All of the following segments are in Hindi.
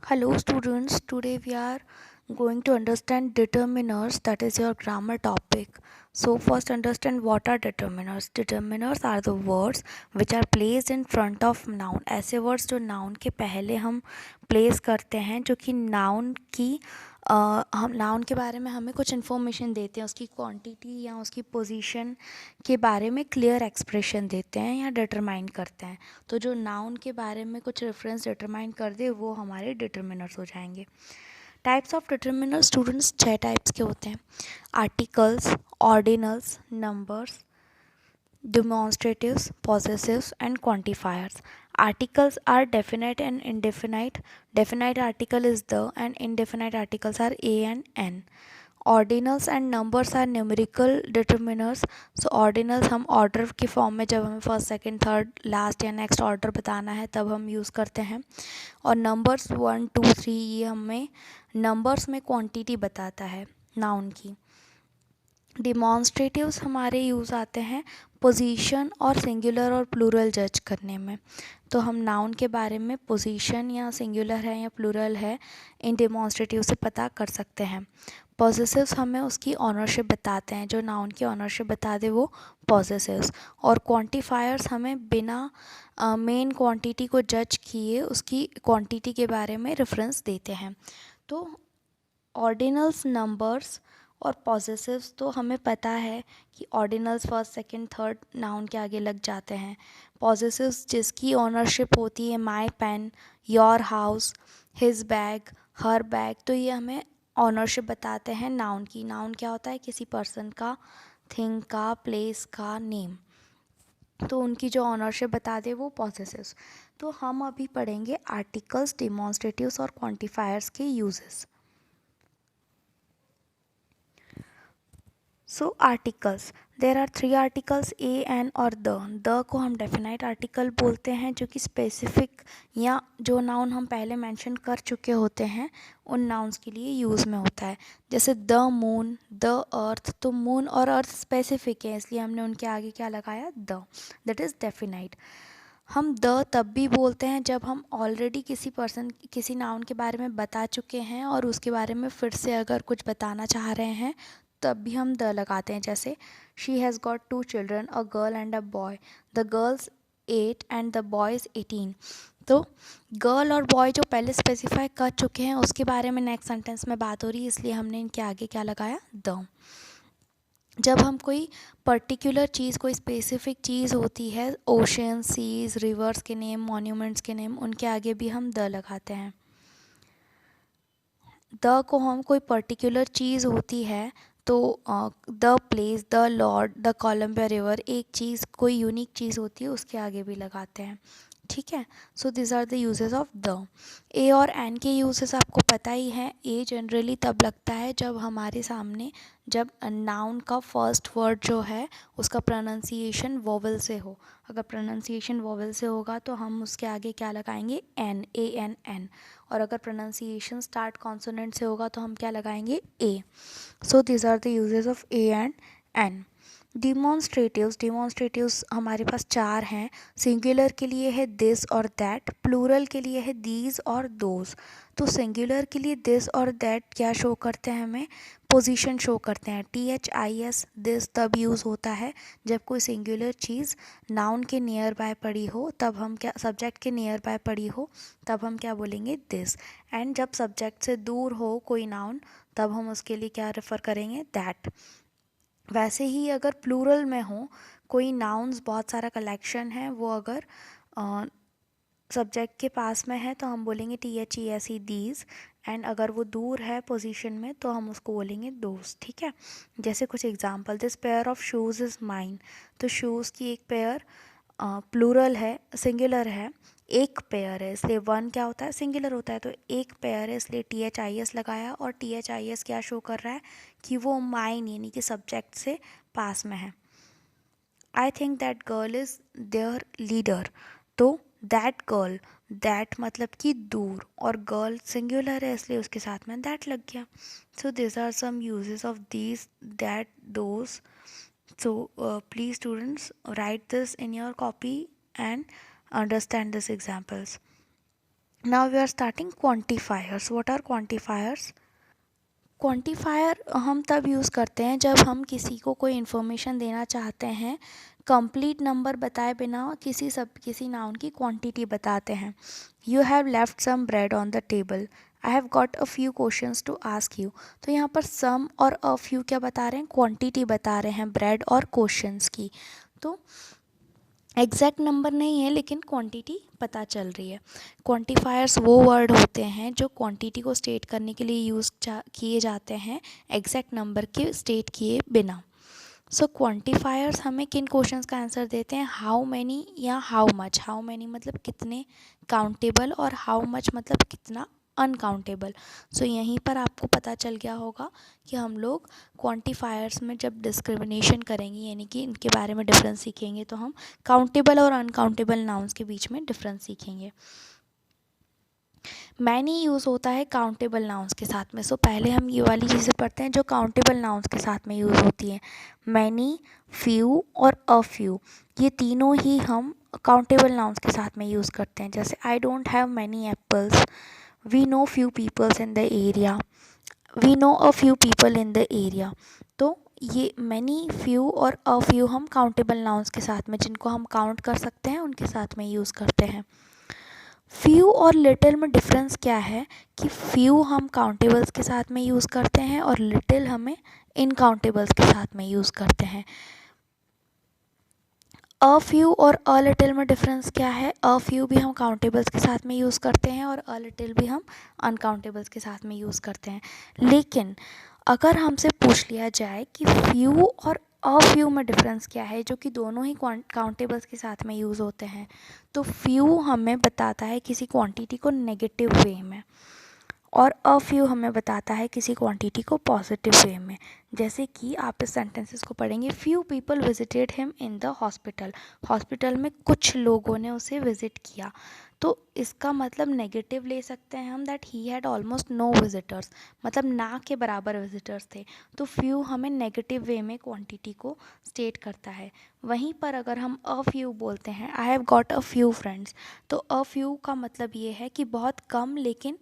Hello students, today we are going to understand determiners, that is your grammar topic. So first understand what are determiners. Determiners are the words which are placed in front of noun. ऐसे words जो noun के पहले हम place करते हैं जो कि noun की हम नाउन के बारे में हमें कुछ इन्फॉर्मेशन देते हैं, उसकी क्वांटिटी या उसकी पोजीशन के बारे में क्लियर एक्सप्रेशन देते हैं या डिटरमाइन करते हैं. तो जो नाउन के बारे में कुछ रेफरेंस डिटरमाइन कर दे वो हमारे डिटरमिनर्स हो जाएंगे. Types of determiner students 6 types के होते हैं. Articles, ordinals, numbers, demonstratives, possessives, and quantifiers. Articles are definite and indefinite. Definite article is the, and indefinite articles are a and n. Ordinals and numbers are numerical determiners. So ordinals हम ऑर्डर की फॉर्म में जब हमें फर्स्ट सेकंड थर्ड लास्ट या नेक्स्ट ऑर्डर बताना है तब हम यूज़ करते हैं. और नंबर्स 1 2 3 ये हमें नंबर्स में क्वांटिटी बताता है नाउन की. डिमॉन्स्ट्रेटिव्स हमारे यूज़ आते हैं पोजीशन और सिंगुलर और प्लूरल जज करने में. तो हम नाउन के बारे में पोजीशन या सिंगुलर है या प्लूरल है इन डिमॉन्स्ट्रेटिव से पता कर सकते हैं. पॉसेसिव्स हमें उसकी ऑनरशिप बताते हैं, जो नाउन की ऑनरशिप बता दे वो पॉसेसिव्स. और क्वांटिफायर्स हमें बिना मेन क्वांटिटी को जज किए उसकी क्वांटिटी के बारे में रेफरेंस देते हैं. तो ऑर्डिनल्स, नंबर्स और पॉसेसिव्स तो हमें पता है कि ordinals first second third noun के आगे लग जाते हैं. पॉसेसिव्स जिसकी ऑनरशिप होती है my pen, your house, his bag, her bag, तो ये हमें ऑनरशिप बताते हैं नाउन की. नाउन क्या होता है? किसी पर्सन का, थिंग का, प्लेस का नेम. तो उनकी जो ऑनरशिप बता दे वो पॉसेसिव्स. तो हम अभी पढ़ेंगे आर्टिकल्स, डिमॉन्स्ट्रेटिव्स और क्वांटिफायर्स के uses. So articles, there are 3 articles a, an और द को हम डेफिनाइट आर्टिकल बोलते हैं जो कि स्पेसिफिक या जो नाउन हम पहले मेंशन कर चुके होते हैं उन नाउन्स के लिए यूज़ में होता है. जैसे द मून, द अर्थ. तो मून और अर्थ स्पेसिफिक है इसलिए हमने उनके आगे क्या लगाया? द. That is definite. हम द तब भी बोलते हैं जब हम ऑलरेडी किसी पर्सन, किसी नाउन के बारे में बता चुके हैं और उसके बारे में फिर से अगर कुछ बताना चाह रहे हैं तब भी हम द लगाते हैं. जैसे she has got 2 children, a girl and a boy. The girls 8 and the boys 18. तो गर्ल और बॉय जो पहले स्पेसिफाई कर चुके हैं उसके बारे में नेक्स्ट सेंटेंस में बात हो रही है इसलिए हमने इनके आगे क्या लगाया? द. जब हम कोई पर्टिकुलर चीज़, कोई स्पेसिफिक चीज़ होती है, ओशन, सीज, रिवर्स के नेम, मॉन्यूमेंट्स के नेम, उनके आगे भी हम द लगाते हैं. द को हम कोई पर्टिकुलर चीज़ होती है तो the place, the lord, the Columbia river, एक चीज़, कोई यूनिक चीज़ होती है उसके आगे भी लगाते हैं. ठीक है. So this are the uses of the. A और एन के यूजेस आपको पता ही है. ए जनरली तब लगता है जब हमारे सामने, जब नाउन का फर्स्ट वर्ड जो है उसका प्रोनाउंसिएशन वोवेल से हो. अगर प्रोनाउंसिएशन वोवेल से होगा तो हम उसके आगे क्या लगाएंगे? N, A N N. और अगर प्रोनाउंसिएशन स्टार्ट कॉन्सोनेंट से होगा तो हम क्या लगाएंगे? A. So this are the uses of a and an. Demonstratives हमारे पास 4 हैं. सिंगुलर के लिए है दिस और दैट, प्लूरल के लिए है दीज और दोज. तो सिंगुलर के लिए दिस और दैट क्या शो करते हैं? हमें पोजीशन शो करते हैं. THIS दिस तब यूज़ होता है जब कोई सिंगुलर चीज़ नाउन के नियर बाय पड़ी हो, तब हम क्या, सब्जेक्ट के नियर बाय पड़ी हो तब हम क्या बोलेंगे? दिस. एंड जब सब्जेक्ट से दूर हो कोई नाउन तब हम उसके लिए क्या रेफ़र करेंगे? दैट. वैसे ही अगर प्लूरल में हो, कोई नाउन्स बहुत सारा कलेक्शन है, वो अगर सब्जेक्ट के पास में है तो हम बोलेंगे THESE दीज. एंड अगर वो दूर है पोजीशन में तो हम उसको बोलेंगे दोज. ठीक है. जैसे कुछ example, this pair of shoes is mine. तो शूज़ की एक पेयर प्लूरल है, सिंगुलर है. एक पेयर है इसलिए वन क्या होता है? सिंगुलर होता है. तो एक पेयर है इसलिए THIS लगाया. और THIS क्या शो कर रहा है? कि वो माइन यानी कि सब्जेक्ट से पास में है. I think that girl is there leader. तो दैट गर्ल, दैट मतलब कि दूर, और गर्ल सिंगुलर है इसलिए उसके साथ में दैट लग गया. So this are some uses of these, that, those. So please students write this in your copy and understand these examples. Now we are starting quantifiers. What are quantifiers? Quantifier हम तब यूज़ करते हैं जब हम किसी को कोई इन्फॉर्मेशन देना चाहते हैं, कंप्लीट नंबर बताए बिना किसी नाउन की क्वांटिटी बताते हैं. You have left some bread on the table. I have got a few questions to ask you. तो यहाँ पर सम और अ फ्यू क्या बता रहे हैं? क्वांटिटी बता रहे हैं ब्रेड और क्वेश्चंस की. तो एग्जैक्ट नंबर नहीं है लेकिन क्वांटिटी पता चल रही है. क्वांटिफायर्स वो वर्ड होते हैं जो क्वांटिटी को स्टेट करने के लिए यूज़ किए जाते हैं एग्जैक्ट नंबर के स्टेट किए बिना. सो क्वांटिफायर्स हमें किन क्वेश्चंस का आंसर देते हैं? हाउ मैनी या हाउ मच. हाउ मैनी मतलब कितने काउंटेबल और हाउ मच मतलब कितना अनकाउंटेबल. सो यहीं पर आपको पता चल गया होगा कि हम लोग क्वांटिफायर्स में जब डिस्क्रिमिनेशन करेंगे यानी कि इनके बारे में डिफरेंस सीखेंगे तो हम काउंटेबल और अनकाउंटेबल नाउन्स के बीच में डिफरेंस सीखेंगे. मैनी यूज़ होता है काउंटेबल नाउन्स के साथ में. सो पहले हम ये वाली चीज़ें पढ़ते हैं जो काउंटेबल नाउन्स के साथ में यूज़ होती हैं. मैनी, फ्यू और अ फ्यू, ये तीनों ही हम काउंटेबल नाउन्स के साथ में यूज़ करते हैं. जैसे I don't have many apples, we know few peoples in the area, we know a few people in the area. तो ये मैनी, फ्यू और अ फ्यू हम काउंटेबल नाउन्स के साथ में, जिनको हम काउंट कर सकते हैं, उनके साथ में यूज़ करते हैं. फ्यू और लिटिल में डिफरेंस क्या है कि फ्यू हम काउंटेबल्स के साथ में यूज़ करते हैं और लिटिल हमें इनकाउंटेबल्स के साथ में यूज़ करते हैं. अ फ्यू और अ लिटिल में डिफरेंस क्या है? अ फ्यू भी हम काउंटेबल्स के साथ में यूज़ करते हैं और अ लिटिल भी हम अनकाउंटेबल्स के साथ में यूज़ करते हैं. लेकिन अगर हमसे पूछ लिया जाए कि फ्यू और अ फ्यू में डिफरेंस क्या है, जो कि दोनों ही काउंटेबल्स के साथ में यूज़ होते हैं, तो फ्यू हमें बताता है किसी क्वांटिटी को नेगेटिव वे में और अ फ्यू हमें बताता है किसी क्वांटिटी को पॉजिटिव वे में. जैसे कि आप इस सेंटेंसेस को पढ़ेंगे, few people visited him in the hospital. Hospital में कुछ लोगों ने उसे विजिट किया. तो इसका मतलब नेगेटिव ले सकते हैं हम, that he had almost no visitors, मतलब ना के बराबर विजिटर्स थे. तो फ्यू हमें नेगेटिव वे में क्वांटिटी को स्टेट करता है. वहीं पर अगर हम अ फ्यू बोलते हैं, आई have got a few friends, तो अ फ्यू का मतलब ये है कि बहुत कम, लेकिन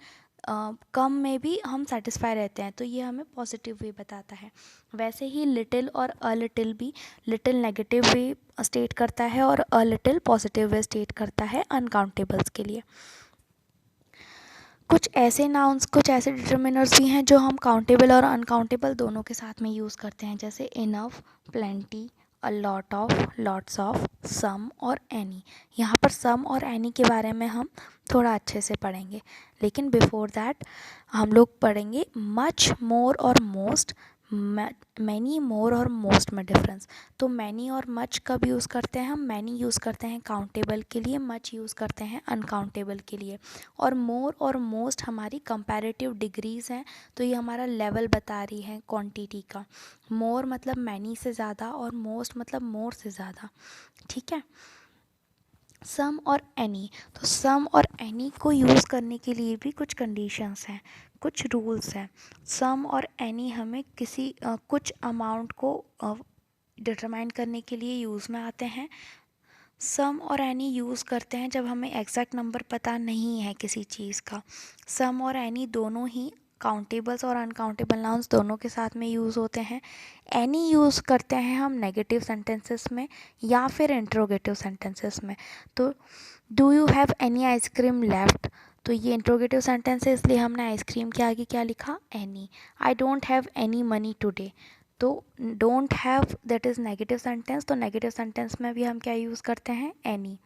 कम में भी हम सेटिस्फाई रहते हैं. तो ये हमें पॉजिटिव वे बताता है. वैसे ही लिटिल और अ लिटिल भी, लिटिल नेगेटिव वे स्टेट करता है और a little positive way state करता है अनकाउंटेबल्स के लिए. कुछ ऐसे नाउन्स, कुछ ऐसे डिटर्मिनर्स भी हैं जो हम काउंटेबल और अनकाउंटेबल दोनों के साथ में यूज़ करते हैं. जैसे enough, plenty, a lot of, lots of, some और एनी. यहाँ पर सम और एनी के बारे में हम थोड़ा अच्छे से पढ़ेंगे, लेकिन बिफोर दैट हम लोग पढ़ेंगे मच, मोर और मोस्ट, मैनी, मोर और मोस्ट में डिफरेंस. तो मैनी और मच कब यूज़ करते हैं हम? मैनी यूज़ करते हैं काउंटेबल के लिए, मच यूज़ करते हैं अनकाउंटेबल के लिए. और मोर और मोस्ट हमारी कंपैरेटिव डिग्रीज़ हैं. तो ये हमारा लेवल बता रही है क्वांटिटी का. मोर मतलब मैनी से ज़्यादा और मोस्ट मतलब मोर से ज़्यादा. ठीक है. सम और एनी, तो सम और एनी को यूज़ करने के लिए भी कुछ कंडीशंस हैं, कुछ रूल्स हैं. सम और एनी हमें किसी कुछ अमाउंट को डिटरमाइन करने के लिए यूज़ में आते हैं. सम और एनी यूज़ करते हैं जब हमें एग्जैक्ट नंबर पता नहीं है किसी चीज़ का. सम और एनी दोनों ही काउंटेबल्स और अनकाउंटेबल नाउन्स दोनों के साथ में यूज़ होते हैं. एनी यूज़ करते हैं हम नेगेटिव सेंटेंसेस में या फिर इंट्रोगेटिव सेंटेंसेस में. तो do you have any ice cream left, तो ये इंट्रोगेटिव सेंटेंस है, इसलिए हमने आइसक्रीम के आगे क्या लिखा? Any. I don't have any money today, तो don't have that is negative sentence, तो नेगेटिव सेंटेंस में भी हम क्या यूज़ करते हैं? एनी.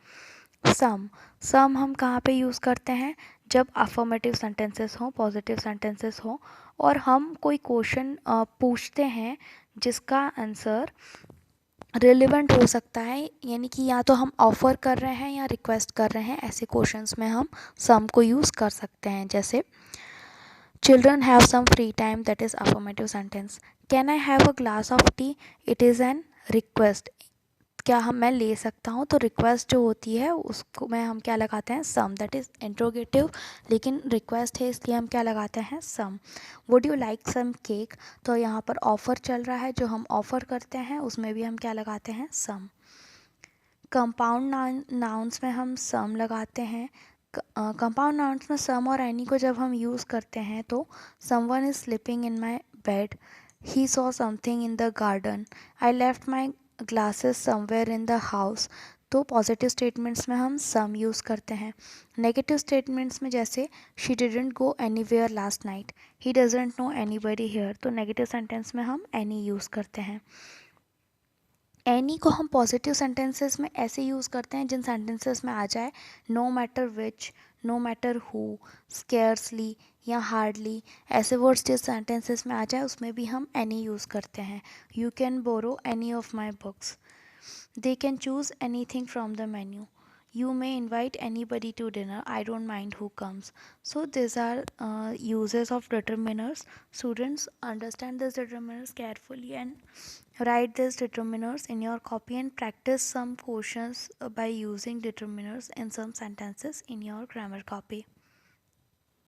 सम, सम हम कहाँ पे यूज़ करते हैं? जब अफर्मेटिव सेंटेंसेस हों, पॉजिटिव सेंटेंसेस हों और हम कोई क्वेश्चन पूछते हैं जिसका आंसर रिलेवेंट हो सकता है, यानी कि या तो हम ऑफ़र कर रहे हैं या रिक्वेस्ट कर रहे हैं, ऐसे क्वेश्चंस में हम सम को यूज़ कर सकते हैं. जैसे children have some free time, that is affirmative sentence. Can I have a glass of tea, it is an request. क्या मैं ले सकता हूँ, तो रिक्वेस्ट जो होती है उसको में हम क्या लगाते हैं? सम, दैट इज़ इंट्रोगेटिव, लेकिन रिक्वेस्ट है इसलिए हम क्या लगाते हैं? Some. Would you like some cake, तो यहाँ पर ऑफ़र चल रहा है, जो हम ऑफ़र करते हैं उसमें भी हम क्या लगाते हैं? सम. कंपाउंड नाउन्स में हम सम लगाते हैं. कंपाउंड नाउन्स में सम और एनी को जब हम यूज़ करते हैं तो someone is sleeping in my bed, he saw something in the garden, I left my glasses somewhere in the house. तो पॉजिटिव स्टेटमेंट्स में हम सम यूज़ करते हैं। नेगेटिव स्टेटमेंट्स में जैसे she didn't go anywhere last night, he doesn't know anybody here, तो नेगेटिव सेंटेंस में हम एनी यूज़ करते हैं। एनी को हम पॉजिटिव सेंटेंसेस में ऐसे यूज़ करते हैं जिन सेंटेंसेस में आ जाए no matter which, no matter who, scarcely या हार्डली, ऐसे वर्ड्स जिस सेंटेंसेस में आ जाए उसमें भी हम एनी यूज़ करते हैं। You can borrow any of my books, they can choose anything from the menu. You may invite anybody to dinner. I don't mind who comes. So these are uses of determiners. Students, understand these determiners carefully and write these determiners in your copy and practice some questions by using determiners in some sentences in your grammar copy.